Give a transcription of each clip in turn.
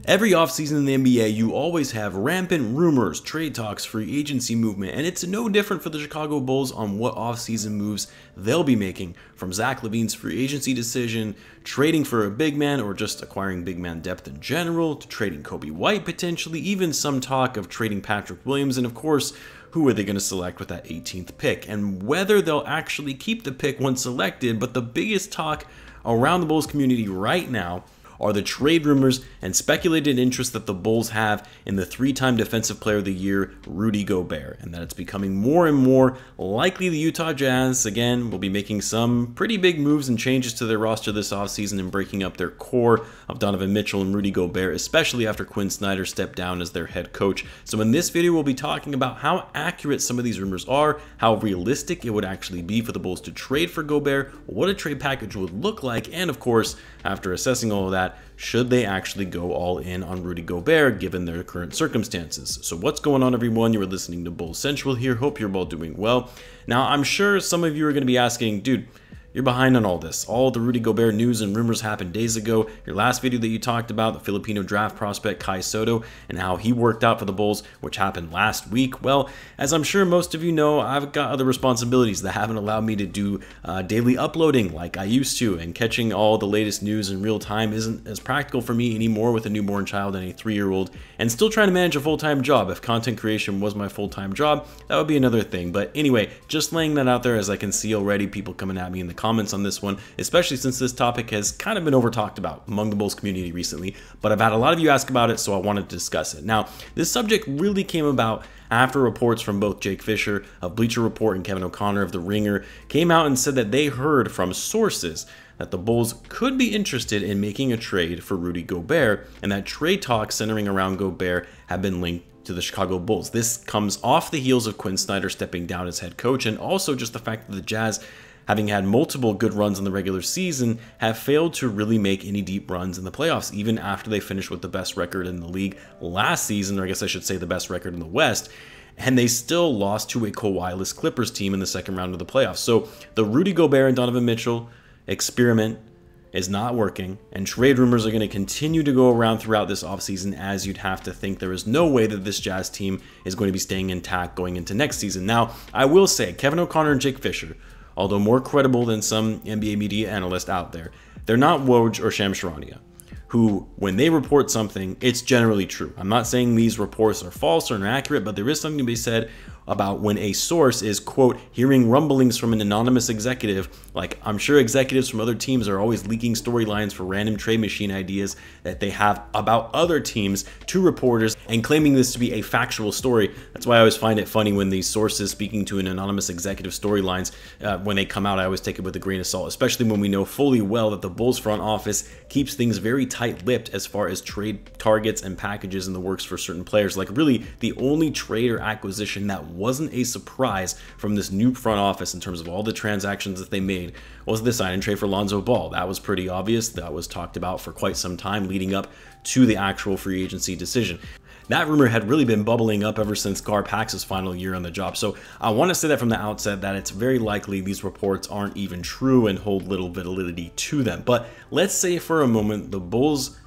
Every offseason in the NBA, you always have rampant rumors, trade talks, free agency movement, and it's no different for the Chicago Bulls on what offseason moves they'll be making, from Zach LaVine's free agency decision, trading for a big man, or just acquiring big man depth in general, to trading Kobe White potentially, even some talk of trading Patrick Williams, and of course, who are they going to select with that 18th pick, and whether they'll actually keep the pick once selected. But the biggest talk around the Bulls community right now are the trade rumors and speculated interest that the Bulls have in the three-time Defensive Player of the Year, Rudy Gobert, and that it's becoming more and more likely the Utah Jazz, again, will be making some pretty big moves and changes to their roster this offseason and breaking up their core of Donovan Mitchell and Rudy Gobert, especially after Quinn Snyder stepped down as their head coach. So in this video, we'll be talking about how accurate some of these rumors are, how realistic it would actually be for the Bulls to trade for Gobert, what a trade package would look like, and of course, after assessing all of that, should they actually go all in on Rudy Gobert given their current circumstances? So what's going on, everyone? You are listening to Bulls Central here. Hope you're all doing well. Now, I'm sure some of you are going to be asking, dude, you're behind on all this. All the Rudy Gobert news and rumors happened days ago. Your last video that you talked about, the Filipino draft prospect Kai Soto and how he worked out for the Bulls, which happened last week. Well, as I'm sure most of you know, I've got other responsibilities that haven't allowed me to do daily uploading like I used to, and catching all the latest news in real time isn't as practical for me anymore with a newborn child and a 3-year-old, and still trying to manage a full-time job. If content creation was my full-time job, that would be another thing. But anyway, just laying that out there, as I can see already people coming at me in the comments on this one, especially since this topic has kind of been over talked about among the Bulls community recently, but I've had a lot of you ask about it, so I wanted to discuss it. Now, this subject really came about after reports from both Jake Fisher of Bleacher Report and Kevin O'Connor of The Ringer came out and said that they heard from sources that the Bulls could be interested in making a trade for Rudy Gobert, and that trade talks centering around Gobert have been linked to the Chicago Bulls. This comes off the heels of Quinn Snyder stepping down as head coach, and also just the fact that the Jazz, having had multiple good runs in the regular season, have failed to really make any deep runs in the playoffs, even after they finished with the best record in the league last season, or I guess I should say the best record in the West, and they still lost to a Kawhi-less Clippers team in the second round of the playoffs. So the Rudy Gobert and Donovan Mitchell experiment is not working, and trade rumors are going to continue to go around throughout this offseason, as you'd have to think there is no way that this Jazz team is going to be staying intact going into next season. Now, I will say, Kevin O'Connor and Jake Fisher, although more credible than some NBA media analysts out there, they're not Woj or Shams Charania, who, when they report something, it's generally true. I'm not saying these reports are false or inaccurate, but there is something to be said about when a source is, quote, hearing rumblings from an anonymous executive. Like, I'm sure executives from other teams are always leaking storylines for random trade machine ideas that they have about other teams to reporters and claiming this to be a factual story. That's why I always find it funny when these sources speaking to an anonymous executive storylines, when they come out, I always take it with a grain of salt, especially when we know fully well that the Bulls front office keeps things very tight-lipped as far as trade targets and packages in the works for certain players. Like, really, the only trade or acquisition that wasn't a surprise from this new front office in terms of all the transactions that they made was the sign and trade for Lonzo Ball. That was pretty obvious. That was talked about for quite some time leading up to the actual free agency decision. That rumor had really been bubbling up ever since Gar Pax's final year on the job. So I want to say that from the outset that it's very likely these reports aren't even true and hold little validity to them. But let's say for a moment the Bulls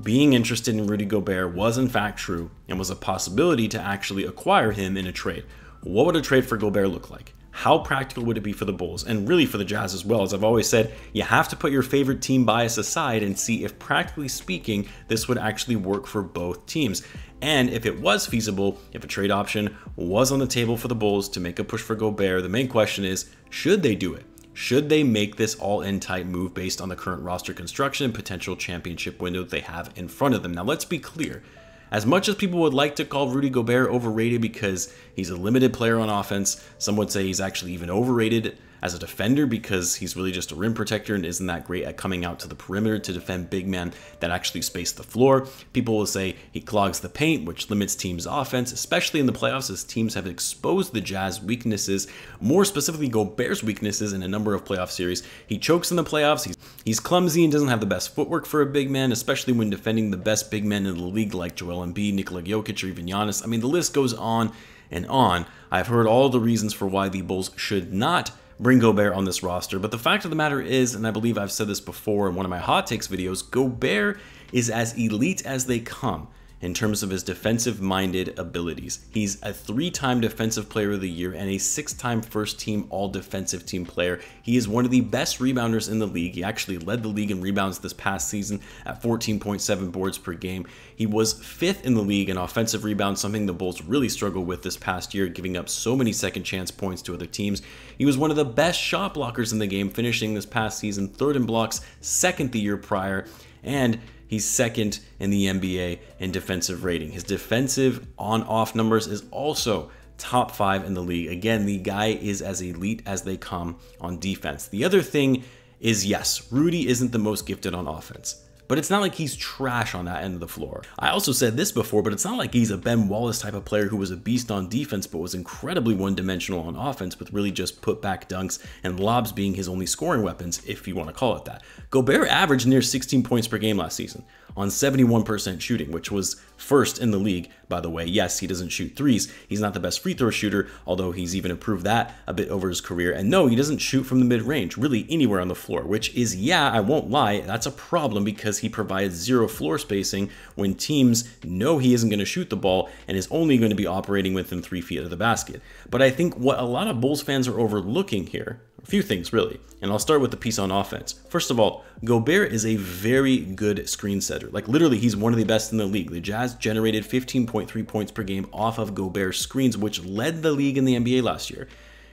being interested in Rudy Gobert was in fact true and was a possibility to actually acquire him in a trade. What would a trade for Gobert look like? How practical would it be for the Bulls, and really for the Jazz as well? As I've always said, you have to put your favorite team bias aside and see if, practically speaking, this would actually work for both teams. And if it was feasible, if a trade option was on the table for the Bulls to make a push for Gobert, the main question is, should they do it? Should they make this all-in type move based on the current roster construction and potential championship window they have in front of them? Now, let's be clear. As much as people would like to call Rudy Gobert overrated because he's a limited player on offense, some would say he's actually even overrated as a defender because he's really just a rim protector and isn't that great at coming out to the perimeter to defend big men that actually space the floor. People will say he clogs the paint, which limits teams' offense, especially in the playoffs as teams have exposed the Jazz weaknesses, more specifically Gobert's weaknesses in a number of playoff series. He chokes in the playoffs, he's clumsy and doesn't have the best footwork for a big man, especially when defending the best big men in the league like Joel Embiid, Nikola Jokic, or even Giannis. I mean, the list goes on and on. I've heard all the reasons for why the Bulls should not bring Gobert on this roster, but the fact of the matter is, and I believe I've said this before in one of my hot takes videos, Gobert is as elite as they come in terms of his defensive-minded abilities. He's a 3-time Defensive Player of the Year and a 6-time first-team All-Defensive Team player. He is one of the best rebounders in the league. He actually led the league in rebounds this past season at 14.7 boards per game. He was 5th in the league in offensive rebounds, something the Bulls really struggled with this past year, giving up so many second-chance points to other teams. He was one of the best shot blockers in the game, finishing this past season 3rd in blocks, 2nd the year prior, and he's 2nd in the NBA in defensive rating. His defensive on-off numbers is also top 5 in the league. Again, the guy is as elite as they come on defense. The other thing is, yes, Rudy isn't the most gifted on offense, but it's not like he's trash on that end of the floor. I also said this before, but it's not like he's a Ben Wallace type of player who was a beast on defense but was incredibly one-dimensional on offense, with really just put-back dunks and lobs being his only scoring weapons, if you want to call it that. Gobert averaged near 16 points per game last season on 71% shooting, which was 1st in the league, by the way. Yes, he doesn't shoot threes. He's not the best free throw shooter, although he's even improved that a bit over his career. And no, he doesn't shoot from the mid-range, really anywhere on the floor, which is, yeah, I won't lie, that's a problem because he provides 0 floor spacing when teams know he isn't going to shoot the ball and is only going to be operating within 3 feet of the basket. But I think what a lot of Bulls fans are overlooking here, a few things really, and I'll start with the piece on offense. First of all, Gobert is a very good screen setter. Like literally, he's one of the best in the league. The Jazz generated 15.3 points per game off of Gobert's screens, which led the league in the NBA last year.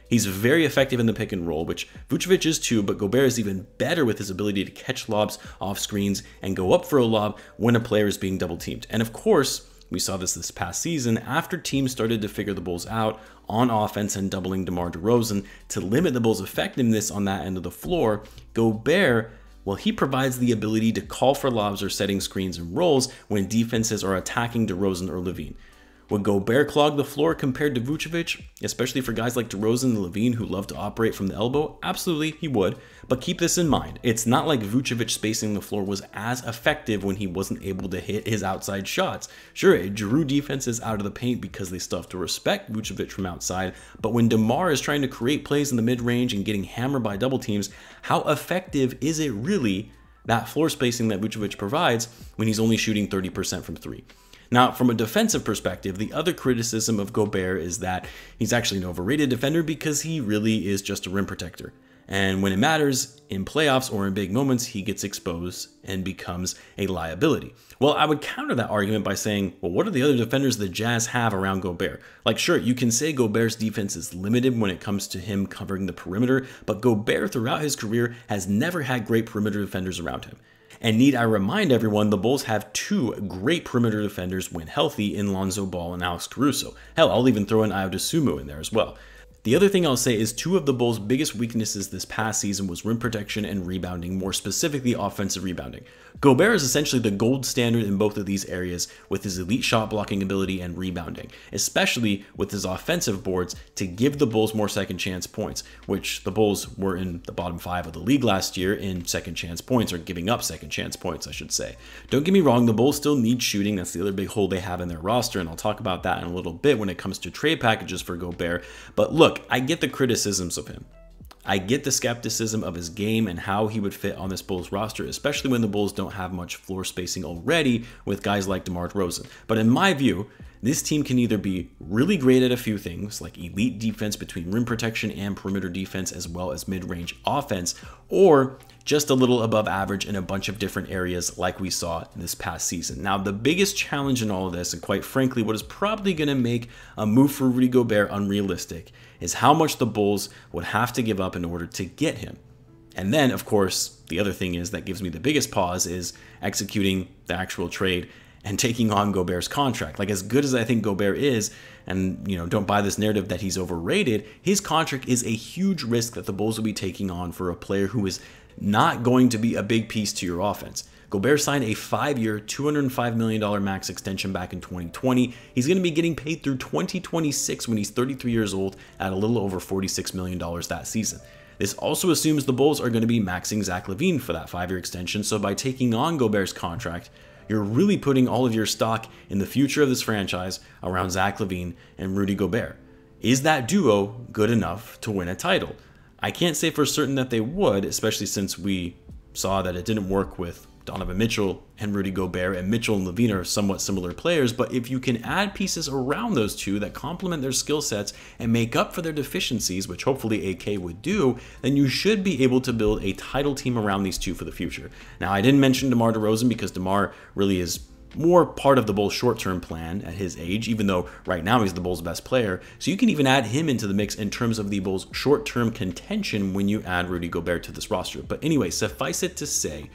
He's very effective in the pick and roll, which Vucevic is too, but Gobert is even better with his ability to catch lobs off screens and go up for a lob when a player is being double teamed. And of course, we saw this past season after teams started to figure the Bulls out on offense and doubling DeMar DeRozan to limit the Bulls' effectiveness on that end of the floor. Gobert, well, he provides the ability to call for lobs or setting screens and rolls when defenses are attacking DeRozan or Lavine. Would Gobert clog the floor compared to Vucevic, especially for guys like DeRozan and Lavine who love to operate from the elbow? Absolutely, he would. But keep this in mind. It's not like Vucevic spacing the floor was as effective when he wasn't able to hit his outside shots. Sure, it drew defenses out of the paint because they still have to respect Vucevic from outside, but when DeMar is trying to create plays in the mid-range and getting hammered by double teams, how effective is it really, that floor spacing that Vucevic provides, when he's only shooting 30% from 3? Now, from a defensive perspective, the other criticism of Gobert is that he's actually an overrated defender because he really is just a rim protector. And when it matters, in playoffs or in big moments, he gets exposed and becomes a liability. Well, I would counter that argument by saying, well, what are the other defenders the Jazz have around Gobert? Like, sure, you can say Gobert's defense is limited when it comes to him covering the perimeter, but Gobert throughout his career has never had great perimeter defenders around him. And need I remind everyone, the Bulls have 2 great perimeter defenders when healthy in Lonzo Ball and Alex Caruso. Hell, I'll even throw in Dosunmu in there as well. The other thing I'll say is 2 of the Bulls' biggest weaknesses this past season was rim protection and rebounding, more specifically offensive rebounding. Gobert is essentially the gold standard in both of these areas with his elite shot blocking ability and rebounding, especially with his offensive boards to give the Bulls more second chance points, which the Bulls were in the bottom 5 of the league last year in second chance points, or giving up second chance points, I should say. Don't get me wrong, the Bulls still need shooting. That's the other big hole they have in their roster, and I'll talk about that in a little bit when it comes to trade packages for Gobert. But look, I get the criticisms of him. I get the skepticism of his game and how he would fit on this Bulls roster, especially when the Bulls don't have much floor spacing already with guys like DeMar DeRozan. But in my view, this team can either be really great at a few things, like elite defense between rim protection and perimeter defense, as well as mid-range offense, or just a little above average in a bunch of different areas like we saw this past season. Now, the biggest challenge in all of this, and quite frankly, what is probably going to make a move for Rudy Gobert unrealistic, is how much the Bulls would have to give up in order to get him. And then, of course, the other thing is that gives me the biggest pause is executing the actual trade and taking on Gobert's contract. Like, as good as I think Gobert is, and don't buy this narrative that he's overrated, his contract is a huge risk that the Bulls will be taking on for a player who is not going to be a big piece to your offense. Gobert signed a 5-year, $205 million max extension back in 2020. He's going to be getting paid through 2026 when he's 33 years old at a little over $46 million that season. This also assumes the Bulls are going to be maxing Zach Lavine for that 5-year extension, so by taking on Gobert's contract, you're really putting all of your stock in the future of this franchise around Zach Lavine and Rudy Gobert. Is that duo good enough to win a title? I can't say for certain that they would, especially since we saw that it didn't work with Donovan Mitchell and Rudy Gobert, and Mitchell and Lavine are somewhat similar players, but if you can add pieces around those two that complement their skill sets and make up for their deficiencies, which hopefully AK would do, then you should be able to build a title team around these two for the future. Now, I didn't mention DeMar DeRozan because DeMar really is more part of the Bulls' short-term plan at his age, even though right now he's the Bulls' best player. So you can even add him into the mix in terms of the Bulls' short-term contention when you add Rudy Gobert to this roster. But anyway, suffice it to say,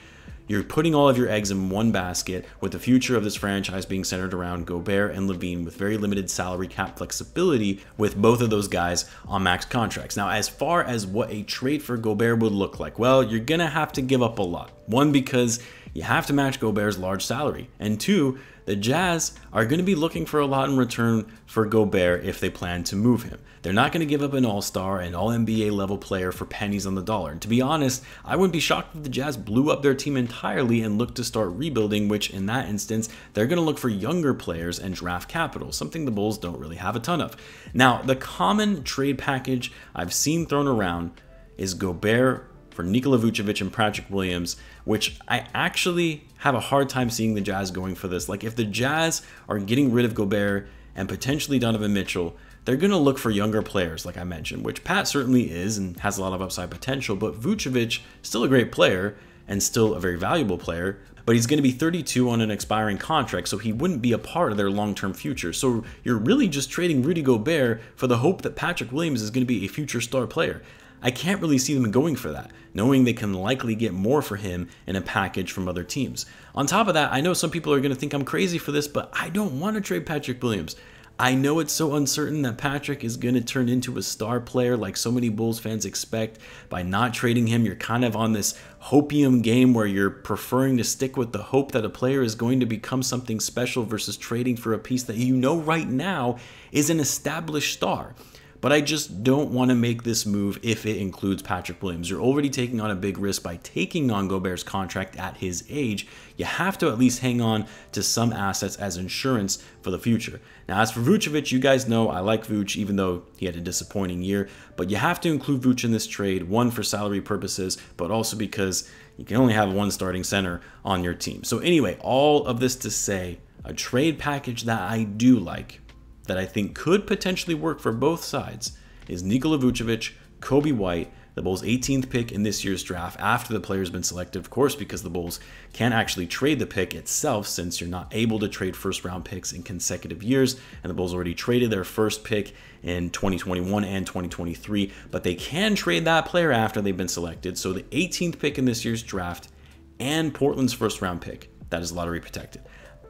you're putting all of your eggs in one basket with the future of this franchise being centered around Gobert and Lavine with very limited salary cap flexibility with both of those guys on max contracts. Now, as far as what a trade for Gobert would look like, well, you're going to have to give up a lot. One, because you have to match Gobert's large salary. And two, the Jazz are going to be looking for a lot in return for Gobert if they plan to move him. They're not going to give up an all-star and all-NBA level player for pennies on the dollar. And to be honest, I wouldn't be shocked if the Jazz blew up their team entirely and looked to start rebuilding, which in that instance, they're going to look for younger players and draft capital, something the Bulls don't really have a ton of. Now, the common trade package I've seen thrown around is Gobert for Nikola Vucevic and Patrick Williams, which I actually have a hard time seeing the Jazz going for this. Like, if the Jazz are getting rid of Gobert and potentially Donovan Mitchell, they're going to look for younger players, like I mentioned, which Pat certainly is and has a lot of upside potential, but Vucevic, still a great player and still a very valuable player, but he's going to be 32 on an expiring contract, so he wouldn't be a part of their long-term future. So you're really just trading Rudy Gobert for the hope that Patrick Williams is going to be a future star player. I can't really see them going for that, knowing they can likely get more for him in a package from other teams. On top of that, I know some people are going to think I'm crazy for this, but I don't want to trade Patrick Williams. I know it's so uncertain that Patrick is going to turn into a star player like so many Bulls fans expect. By not trading him, you're kind of on this hopium game where you're preferring to stick with the hope that a player is going to become something special versus trading for a piece that you know right now is an established star. But I just don't want to make this move if it includes Patrick Williams. You're already taking on a big risk by taking on Gobert's contract at his age. You have to at least hang on to some assets as insurance for the future. Now, as for Vucevic, you guys know I like Vuce, even though he had a disappointing year. But you have to include Vuce in this trade, one, for salary purposes, but also because you can only have one starting center on your team. So anyway, all of this to say, a trade package that I do like, that I think could potentially work for both sides, is Nikola Vucevic, Coby White, the Bulls' 18th pick in this year's draft after the player's been selected, of course, because the Bulls can't actually trade the pick itself since you're not able to trade first-round picks in consecutive years, and the Bulls already traded their first pick in 2021 and 2023, but they can trade that player after they've been selected. So the 18th pick in this year's draft and Portland's first-round pick, that is lottery protected.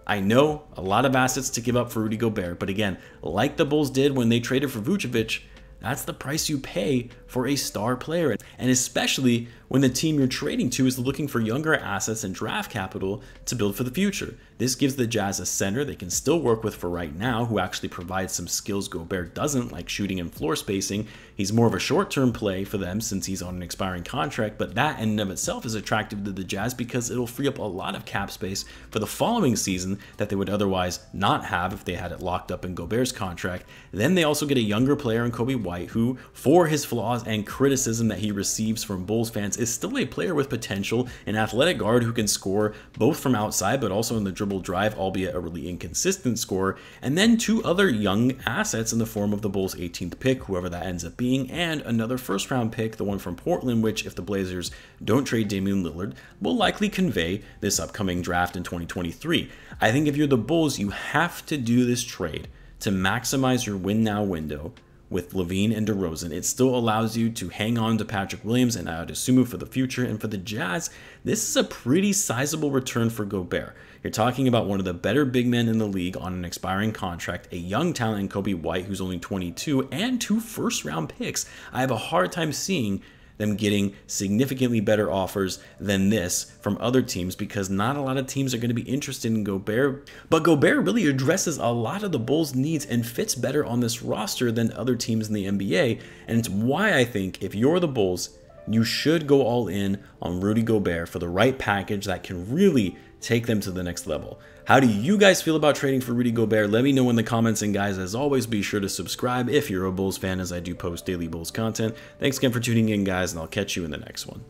I know a lot of assets to give up for Rudy Gobert, but again, like the Bulls did when they traded for Vucevic, that's the price you pay for a star player. And especially when the team you're trading to is looking for younger assets and draft capital to build for the future. This gives the Jazz a center they can still work with for right now, who actually provides some skills Gobert doesn't, like shooting and floor spacing. He's more of a short-term play for them since he's on an expiring contract, but that in and of itself is attractive to the Jazz because it'll free up a lot of cap space for the following season that they would otherwise not have if they had it locked up in Gobert's contract. Then they also get a younger player in Coby White, who, for his flaws and criticism that he receives from Bulls fans, is still a player with potential, an athletic guard who can score both from outside but also in the dribble drive, albeit a really inconsistent scorer, and then two other young assets in the form of the Bulls' 18th pick, whoever that ends up being, and another first-round pick, the one from Portland, which, if the Blazers don't trade Damian Lillard, will likely convey this upcoming draft in 2023. I think if you're the Bulls, you have to do this trade to maximize your win-now window with Lavine and DeRozan. It still allows you to hang on to Patrick Williams and Dosunmu for the future. And for the Jazz, this is a pretty sizable return for Gobert. You're talking about one of the better big men in the league on an expiring contract, a young talent in Coby White who's only 22, and 2 first-round picks. I have a hard time seeing them getting significantly better offers than this from other teams because not a lot of teams are going to be interested in Gobert. But Gobert really addresses a lot of the Bulls' needs and fits better on this roster than other teams in the NBA. And it's why I think if you're the Bulls, you should go all in on Rudy Gobert for the right package that can really take them to the next level. How do you guys feel about trading for Rudy Gobert? Let me know in the comments, and guys, as always, be sure to subscribe if you're a Bulls fan, as I do post daily Bulls content. Thanks again for tuning in, guys, and I'll catch you in the next one.